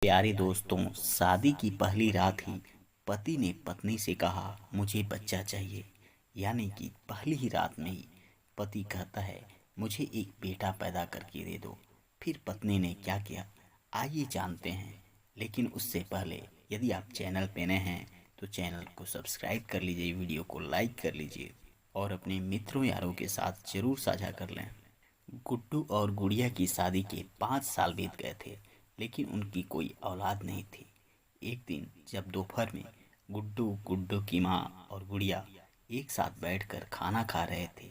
प्यारे दोस्तों, शादी की पहली रात ही पति ने पत्नी से कहा मुझे बच्चा चाहिए। यानी कि पहली ही रात में ही पति कहता है मुझे एक बेटा पैदा करके दे दो। फिर पत्नी ने क्या किया, आइए जानते हैं। लेकिन उससे पहले यदि आप चैनल पे नए हैं तो चैनल को सब्सक्राइब कर लीजिए, वीडियो को लाइक कर लीजिए और अपने मित्रों यारों के साथ जरूर साझा कर लें। गुड्डू और गुड़िया की शादी के 5 साल बीत गए थे, लेकिन उनकी कोई औलाद नहीं थी। एक दिन जब दोपहर में गुड्डू, गुड्डू की माँ और गुड़िया एक साथ बैठकर खाना खा रहे थे,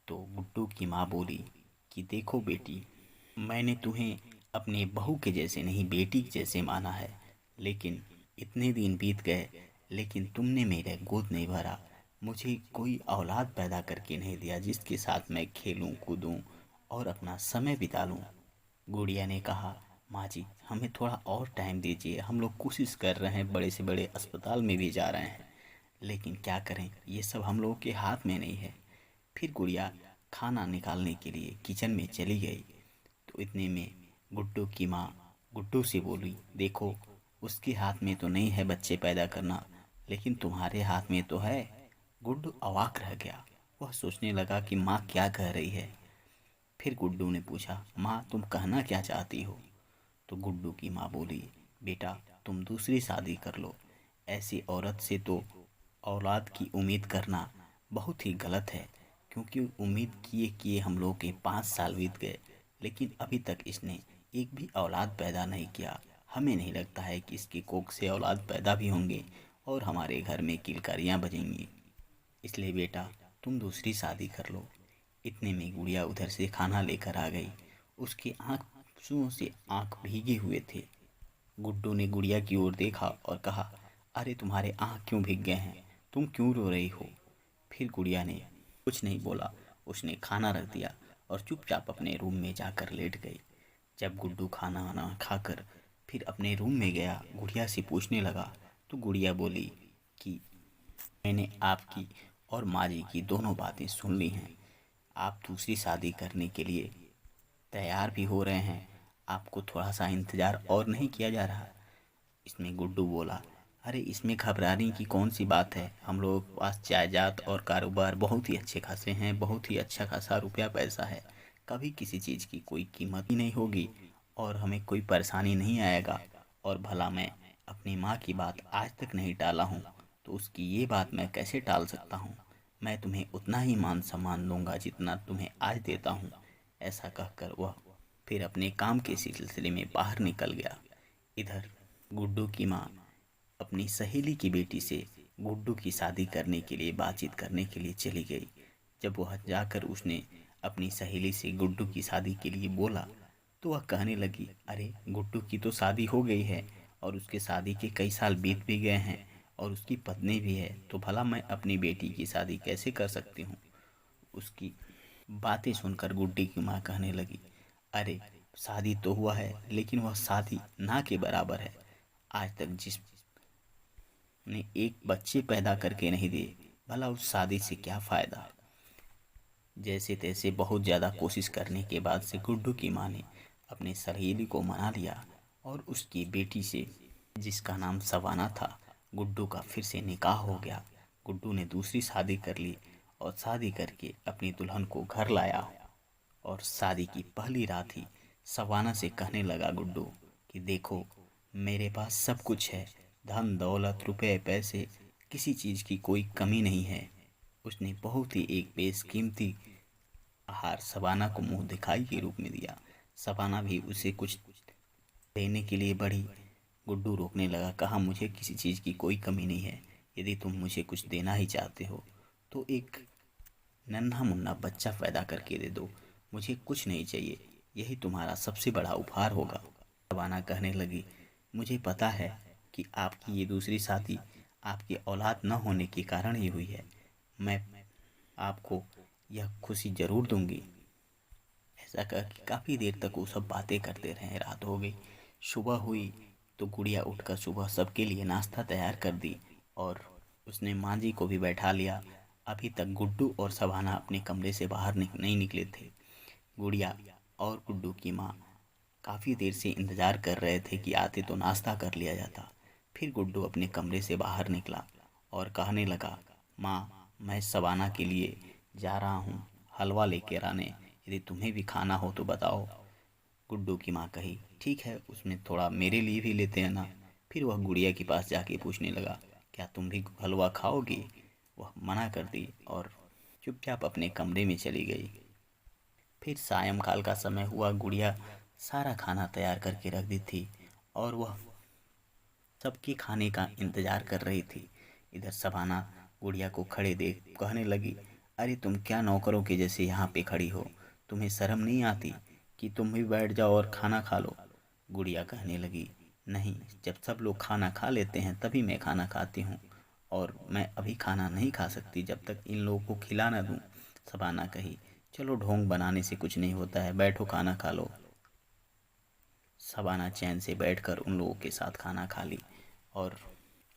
तो गुड्डू की माँ बोली कि देखो बेटी, मैंने तुम्हें अपने बहू के जैसे नहीं, बेटी के जैसे माना है। लेकिन इतने दिन बीत गए, लेकिन तुमने मेरा गोद नहीं भरा, मुझे कोई औलाद पैदा करके नहीं दिया जिसके साथ मैं खेलूं कूदूं और अपना समय बिता लूं। गुड़िया ने कहा, माँ जी हमें थोड़ा और टाइम दीजिए, हम लोग कोशिश कर रहे हैं, बड़े से बड़े अस्पताल में भी जा रहे हैं, लेकिन क्या करें, ये सब हम लोगों के हाथ में नहीं है। फिर गुड़िया खाना निकालने के लिए किचन में चली गई, तो इतने में गुड्डू की माँ गुड्डू से बोली, देखो उसके हाथ में तो नहीं है बच्चे पैदा करना, लेकिन तुम्हारे हाथ में तो है। गुड्डू अवाक रह गया, वह सोचने लगा कि माँ क्या कह रही है। फिर गुड्डू ने पूछा, माँ तुम कहना क्या चाहती हो? तो गुड्डू की माँ बोली, बेटा तुम दूसरी शादी कर लो, ऐसी औरत से तो औलाद की उम्मीद करना बहुत ही गलत है। क्योंकि उम्मीद किए किए हम लोग के 5 साल बीत गए, लेकिन अभी तक इसने एक भी औलाद पैदा नहीं किया। हमें नहीं लगता है कि इसकी कोख से औलाद पैदा भी होंगे और हमारे घर में किलकारियाँ बजेंगी। इसलिए बेटा तुम दूसरी शादी कर लो। इतने में गुड़िया उधर से खाना लेकर आ गई, उसके आंसुओं से आंख भीगे हुए थे। गुड्डू ने गुड़िया की ओर देखा और कहा, अरे तुम्हारे आंख क्यों भीग गए हैं, तुम क्यों रो रही हो? फिर गुड़िया ने कुछ नहीं बोला, उसने खाना रख दिया और चुपचाप अपने रूम में जाकर लेट गई। जब गुड्डू खाना वाना खाकर फिर अपने रूम में गया, गुड़िया से पूछने लगा, तो गुड़िया बोली कि मैंने आपकी और माँ जी की दोनों बातें सुन ली हैं। आप दूसरी शादी करने के लिए तैयार भी हो रहे हैं, आपको थोड़ा सा इंतज़ार और नहीं किया जा रहा? इसमें गुड्डू बोला, अरे इसमें घबराने की कौन सी बात है, हम लोगों के पास जायदाद और कारोबार बहुत ही अच्छे खासे हैं, बहुत ही अच्छा खासा रुपया पैसा है, कभी किसी चीज़ की कोई कीमत ही नहीं होगी और हमें कोई परेशानी नहीं आएगा। और भला मैं अपनी माँ की बात आज तक नहीं टाला हूँ, तो उसकी ये बात मैं कैसे टाल सकता हूँ? मैं तुम्हें उतना ही मान सम्मान दूंगा जितना तुम्हें आज देता हूँ। ऐसा कहकर वह फिर अपने काम के सिलसिले में बाहर निकल गया। इधर गुड्डू की माँ अपनी सहेली की बेटी से गुड्डू की शादी करने के लिए बातचीत करने के लिए चली गई। जब वह जाकर उसने अपनी सहेली से गुड्डू की शादी के लिए बोला, तो वह कहने लगी, अरे गुड्डू की तो शादी हो गई है और उसके शादी के कई साल बीत भी गए हैं और उसकी पत्नी भी है, तो भला मैं अपनी बेटी की शादी कैसे कर सकती हूँ? उसकी बातें सुनकर गुड्डी की माँ कहने लगी, अरे शादी तो हुआ है, लेकिन वह शादी ना के बराबर है। आज तक जिसने एक बच्चे पैदा करके नहीं दिए, भला उस शादी से क्या फ़ायदा? जैसे तैसे बहुत ज़्यादा कोशिश करने के बाद से गुड्डू की माँ ने अपने सहेली को मना लिया और उसकी बेटी से, जिसका नाम सवाना था, गुड्डू का फिर से निकाह हो गया। गुड्डू ने दूसरी शादी कर ली और शादी करके अपनी दुल्हन को घर लाया। और शादी की पहली रात ही सवाना से कहने लगा गुड्डू कि देखो मेरे पास सब कुछ है, धन दौलत रुपए पैसे, किसी चीज़ की कोई कमी नहीं है। उसने बहुत ही एक बेशकीमती आहार सबाना को मुंह दिखाई के रूप में दिया। सबाना भी उसे कुछ देने के लिए बढ़ी। गुड्डू रोकने लगा, कहा मुझे किसी चीज़ की कोई कमी नहीं है, यदि तुम मुझे कुछ देना ही चाहते हो तो एक नन्हा मुन्ना बच्चा पैदा करके दे दो, मुझे कुछ नहीं चाहिए, यही तुम्हारा सबसे बड़ा उपहार होगा। सबाना कहने लगी, मुझे पता है कि आपकी ये दूसरी शादी आपकी औलाद न होने के कारण ही हुई है, मैं आपको यह खुशी जरूर दूंगी। ऐसा करके काफ़ी देर तक वो सब बातें करते रहे। रात हो गई, सुबह हुई तो गुड़िया उठकर सुबह सबके लिए नाश्ता तैयार कर दी और उसने माँ जी को भी बैठा लिया। अभी तक गुड्डू और सभाना अपने कमरे से बाहर नहीं निकले थे। गुड़िया और गुड्डू की माँ काफ़ी देर से इंतज़ार कर रहे थे कि आते तो नाश्ता कर लिया जाता। फिर गुड्डू अपने कमरे से बाहर निकला और कहने लगा, माँ, मैं सबाना के लिए जा रहा हूँ हलवा लेकर आने, यदि तुम्हें भी खाना हो तो बताओ। गुड्डू की माँ कही, ठीक है, उसमें थोड़ा मेरे लिए भी लेते हैं ना। फिर वह गुड़िया के पास जाके पूछने लगा, क्या तुम भी हलवा खाओगी? वह मना कर दी और चुपचाप अपने कमरे में चली गई। फिर सायंकाल का समय हुआ। गुड़िया सारा खाना तैयार करके रख दी थी और वह सबके खाने का इंतजार कर रही थी। इधर सबाना गुड़िया को खड़े देख कहने लगी, अरे तुम क्या नौकरों के जैसे यहाँ पे खड़ी हो? तुम्हें शर्म नहीं आती कि तुम भी बैठ जाओ और खाना खा लो? गुड़िया कहने लगी, नहीं, जब सब लोग खाना खा लेते हैं तभी मैं खाना खाती हूँ, और मैं अभी खाना नहीं खा सकती जब तक इन लोगों को खिला ना दूँ। सबाना कही, चलो, ढोंग बनाने से कुछ नहीं होता है, बैठो खाना खा लो। सबाना चैन से बैठकर उन लोगों के साथ खाना खा ली। और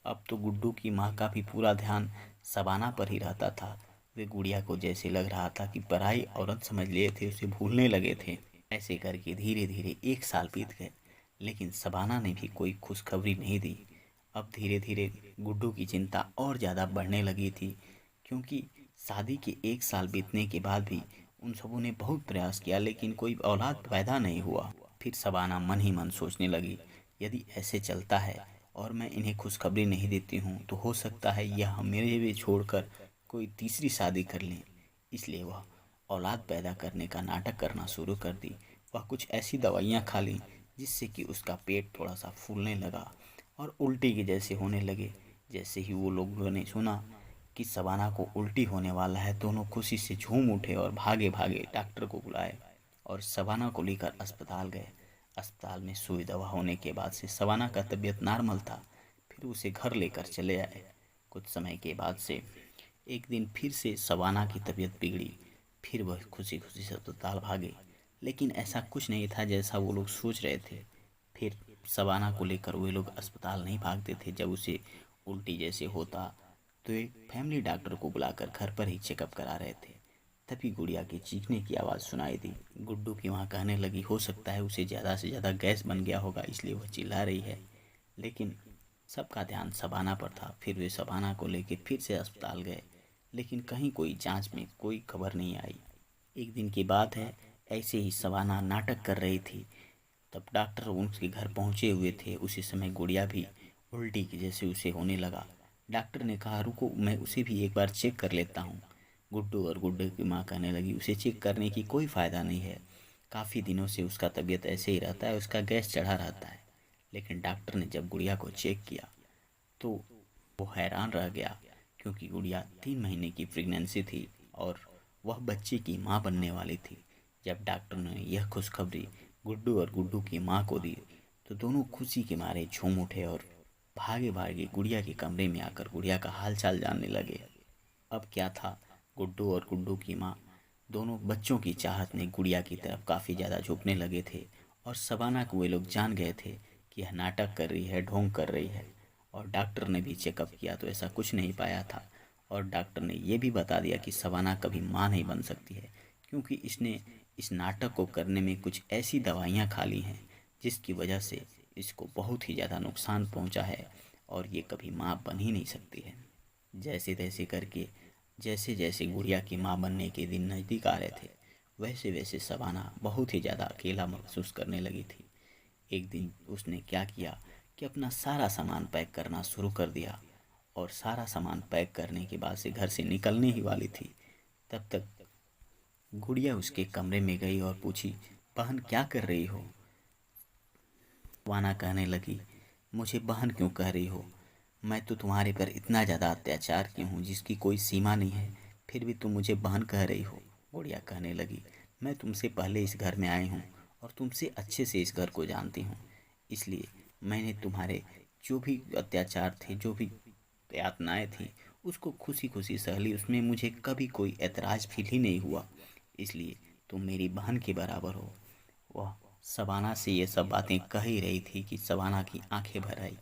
अब तो गुड्डू की माँ का भी पूरा ध्यान सबाना पर ही रहता था। वे गुड़िया को जैसे लग रहा था कि पराई औरत समझ लिए थे, उसे भूलने लगे थे। ऐसे करके धीरे धीरे 1 साल बीत गए, लेकिन सबाना ने भी कोई खुशखबरी नहीं दी। अब धीरे धीरे गुड्डू की चिंता और ज़्यादा बढ़ने लगी थी, क्योंकि शादी के 1 साल बीतने के बाद भी उन सबों ने बहुत प्रयास किया, लेकिन कोई औलाद पैदा नहीं हुआ। फिर सबाना मन ही मन सोचने लगी, यदि ऐसे चलता है और मैं इन्हें खुशखबरी नहीं देती हूँ तो हो सकता है यह मेरे भी छोड़कर कोई तीसरी शादी कर लें। इसलिए वह औलाद पैदा करने का नाटक करना शुरू कर दी। वह कुछ ऐसी दवाइयाँ खा ली जिससे कि उसका पेट थोड़ा सा फूलने लगा और उल्टी के जैसे होने लगे। जैसे ही वो लोगों ने सुना कि सबाना को उल्टी होने वाला है, दोनों खुशी से झूम उठे और भागे भागे डॉक्टर को बुलाए और सबाना को लेकर अस्पताल गए। अस्पताल में सुई दवा होने के बाद से सबाना का तबीयत नॉर्मल था। फिर उसे घर लेकर चले आए। कुछ समय के बाद से एक दिन फिर से सबाना की तबीयत बिगड़ी। फिर वह खुशी खुशी से अस्पताल भागे, लेकिन ऐसा कुछ नहीं था जैसा वो लोग सोच रहे थे। फिर सबाना को लेकर वे लोग अस्पताल नहीं भागते थे। जब उसे उल्टी जैसे होता तो एक फैमिली डॉक्टर को बुलाकर घर पर ही चेकअप करा रहे थे। तभी गुड़िया के चीखने की आवाज़ सुनाई दी। गुड्डू की माँ कहने लगी, हो सकता है उसे ज़्यादा से ज़्यादा गैस बन गया होगा, इसलिए वह चिल्ला रही है। लेकिन सबका ध्यान सबाना पर था। फिर वे सबाना को लेकर फिर से अस्पताल गए, लेकिन कहीं कोई जांच में कोई खबर नहीं आई। एक दिन की बात है, ऐसे ही सबाना नाटक कर रही थी, तब डॉक्टर उनके घर पहुंचे हुए थे। उसी समय गुड़िया भी उल्टी के जैसे उसे होने लगा। डॉक्टर ने कहा, रुको, मैं उसे भी एक बार चेक कर लेता हूँ। गुड्डू और गुड्डू की माँ कहने लगी, उसे चेक करने की कोई फ़ायदा नहीं है, काफ़ी दिनों से उसका तबीयत ऐसे ही रहता है, उसका गैस चढ़ा रहता है। लेकिन डॉक्टर ने जब गुड़िया को चेक किया तो वो हैरान रह गया, क्योंकि गुड़िया 3 महीने की प्रेगनेंसी थी और वह बच्चे की माँ बनने वाली थी। जब डॉक्टर ने यह खुशखबरी गुड्डू और गुड्डू की माँ को दी तो दोनों खुशी के मारे झूम उठे और भागे भागे गुड़िया के कमरे में आकर गुड़िया का हाल चाल जानने लगे। अब क्या था, गुड्डू और गुड्डू की माँ दोनों बच्चों की चाहत में गुड़िया की तरफ काफ़ी ज़्यादा झुकने लगे थे। और सबाना को वे लोग जान गए थे कि यह नाटक कर रही है, ढोंग कर रही है। और डॉक्टर ने भी चेकअप किया तो ऐसा कुछ नहीं पाया था। और डॉक्टर ने ये भी बता दिया कि सबाना कभी माँ नहीं बन सकती है, क्योंकि इसने इस नाटक को करने में कुछ ऐसी दवाइयाँ खा ली हैं जिसकी वजह से इसको बहुत ही ज़्यादा नुकसान पहुँचा है और ये कभी माँ बन ही नहीं सकती है। जैसे तैसे करके जैसे जैसे गुड़िया की माँ बनने के दिन नज़दीक आ रहे थे, वैसे वैसे सबाना बहुत ही ज़्यादा अकेला महसूस करने लगी थी। एक दिन उसने क्या किया कि अपना सारा सामान पैक करना शुरू कर दिया, और सारा सामान पैक करने के बाद से घर से निकलने ही वाली थी, तब तक गुड़िया उसके कमरे में गई और पूछी, बहन क्या कर रही हो? वाना कहने लगी, मुझे बहन क्यों कह रही हो? मैं तो तुम्हारे पर इतना ज़्यादा अत्याचार की हूँ जिसकी कोई सीमा नहीं है, फिर भी तुम मुझे बहन कह रही हो। गुड़िया कहने लगी, मैं तुमसे पहले इस घर में आई हूँ और तुमसे अच्छे से इस घर को जानती हूँ, इसलिए मैंने तुम्हारे जो भी अत्याचार थे, जो भी यातनाएं थी, उसको खुशी खुशी सह ली। उसमें मुझे कभी कोई ऐतराज़ फील ही नहीं हुआ, इसलिए तुम मेरी बहन के बराबर हो। वह सबाना से ये सब बातें कह ही रही थी कि सबाना की आंखें भर आई।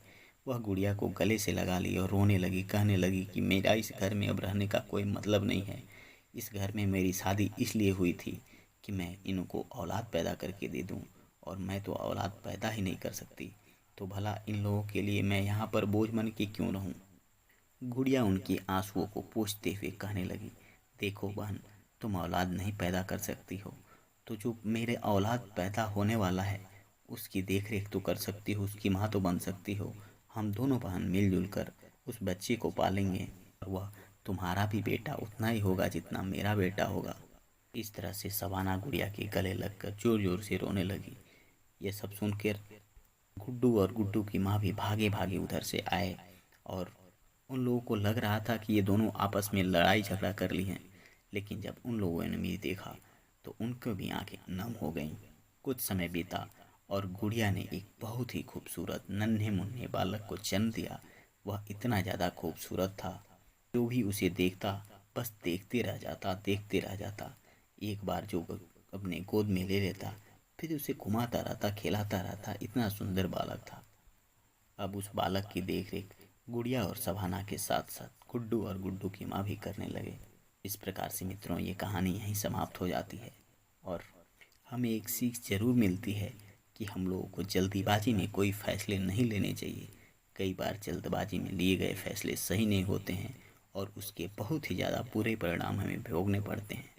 वह गुड़िया को गले से लगा ली और रोने लगी, कहने लगी कि मेरा इस घर में अब रहने का कोई मतलब नहीं है। इस घर में मेरी शादी इसलिए हुई थी कि मैं इनको औलाद पैदा करके दे दूं, और मैं तो औलाद पैदा ही नहीं कर सकती, तो भला इन लोगों के लिए मैं यहाँ पर बोझ बन के क्यों रहूँ। गुड़िया उनके आंसुओं को पोंछते हुए कहने लगी, देखो बहन, तुम औलाद नहीं पैदा कर सकती हो, तो जो मेरे औलाद पैदा होने वाला है उसकी देख रेख तो कर सकती हो, उसकी माँ तो बन सकती हो। हम दोनों बहन मिलजुल कर उस बच्चे को पालेंगे और वह तुम्हारा भी बेटा उतना ही होगा जितना मेरा बेटा होगा। इस तरह से सवाना गुड़िया के गले लगकर जोर जोर से रोने लगी। यह सब सुनकर गुड्डू और गुड्डू की माँ भी भागे भागे उधर से आए और उन लोगों को लग रहा था कि ये दोनों आपस में लड़ाई झगड़ा कर ली हैं, लेकिन जब उन लोगों ने भी देखा तो उनको भी आंखें नम हो गईं। कुछ समय बीता और गुड़िया ने एक बहुत ही खूबसूरत नन्हे मुन्ने बालक को जन्म दिया। वह इतना ज़्यादा खूबसूरत था, जो भी उसे देखता बस देखते रह जाता, देखते रह जाता। एक बार जो अपने गोद में ले लेता, फिर उसे घुमाता रहता, खिलाता रहता। इतना सुंदर बालक था। अब उस बालक की देखरेख गुड़िया और सभाना के साथ साथ गुड्डू और गुड्डू की माँ भी करने लगे। इस प्रकार से मित्रों, ये कहानी यहीं समाप्त हो जाती है और हमें एक सीख जरूर मिलती है कि हम लोगों को जल्दीबाजी में कोई फैसले नहीं लेने चाहिए। कई बार जल्दबाजी में लिए गए फैसले सही नहीं होते हैं और उसके बहुत ही ज़्यादा बुरे परिणाम हमें भोगने पड़ते हैं।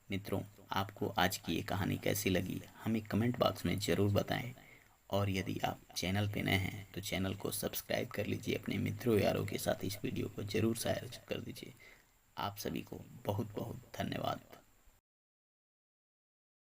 मित्रों, आपको आज की ये कहानी कैसी लगी हमें कमेंट बॉक्स में ज़रूर बताएं और यदि आप चैनल पे नए हैं तो चैनल को सब्सक्राइब कर लीजिए। अपने मित्रों यारों के साथ इस वीडियो को ज़रूर शेयर कर दीजिए। आप सभी को बहुत बहुत धन्यवाद।